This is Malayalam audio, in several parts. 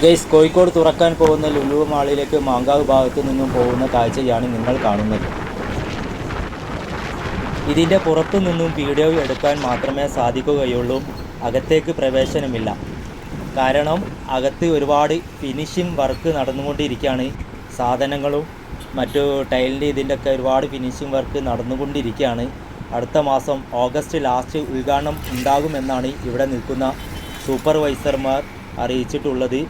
ഗൈസ്, കോഴിക്കോട് തുറക്കാൻ പോകുന്ന ലുലു മാളിലേക്ക് മാങ്കാവ് ഭാഗത്തു നിന്നും പോകുന്ന കാഴ്ചയാണ് നിങ്ങൾ കാണുന്നത്. ഇതിൻ്റെ പുറത്തു നിന്നും വീഡിയോ എടുക്കാൻ മാത്രമേ സാധിക്കുകയുള്ളൂ. അകത്തേക്ക് പ്രവേശനമില്ല. കാരണം അകത്ത് ഒരുപാട് ഫിനിഷിംഗ് വർക്ക് നടന്നുകൊണ്ടിരിക്കുകയാണ്. സാധനങ്ങളും മറ്റു ടൈലിൻ്റെ ഇതിൻ്റെയൊക്കെ ഒരുപാട് ഫിനിഷിംഗ് വർക്ക് നടന്നുകൊണ്ടിരിക്കുകയാണ്. അടുത്ത മാസം ഓഗസ്റ്റ് ലാസ്റ്റ് ഉദ്ഘാടനം ഉണ്ടാകുമെന്നാണ് ഇവിടെ നിൽക്കുന്ന സൂപ്പർവൈസർമാർ അറിയിച്ചിട്ടുള്ളത്.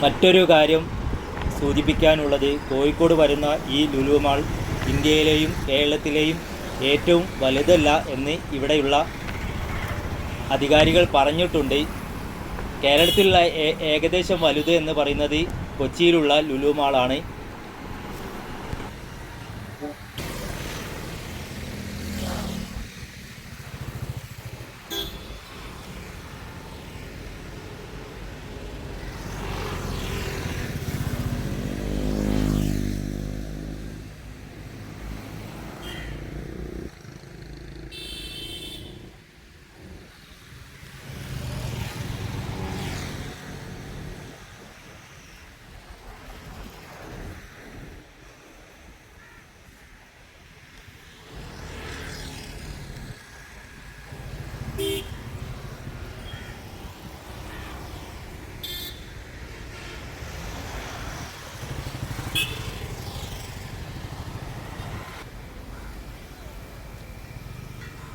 മറ്റൊരു കാര്യം സൂചിപ്പിക്കാനുള്ളത്, കോഴിക്കോട് വരുന്ന ഈ ലുലു മാൾ ഇന്ത്യയിലെയും കേരളത്തിലെയും ഏറ്റവും വലുതല്ല എന്ന് ഇവിടെയുള്ള അധികാരികൾ പറഞ്ഞിട്ടുണ്ട്. കേരളത്തിലുള്ള ഏകദേശം വലുത് എന്ന് പറയുന്നത് കൊച്ചിയിലുള്ള ലുലു മാളാണ്.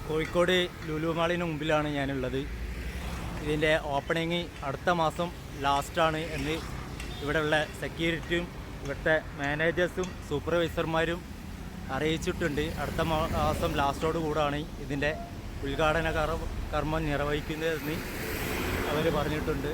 കോഴിക്കോട് ലുലു മാളിന് മുമ്പിലാണ് ഞാനുള്ളത്. ഇതിൻ്റെ ഓപ്പണിങ് അടുത്ത മാസം ലാസ്റ്റാണ് എന്ന് ഇവിടെയുള്ള സെക്യൂരിറ്റിയും ഇവിടുത്തെ മാനേജേഴ്സും സൂപ്പർവൈസർമാരും അറിയിച്ചിട്ടുണ്ട്. അടുത്ത മാസം ലാസ്റ്റോട് കൂടാണ് ഇതിൻ്റെ ഉദ്ഘാടന കർമ്മം നിർവഹിക്കുന്നതെന്ന് അവർ പറഞ്ഞിട്ടുണ്ട്.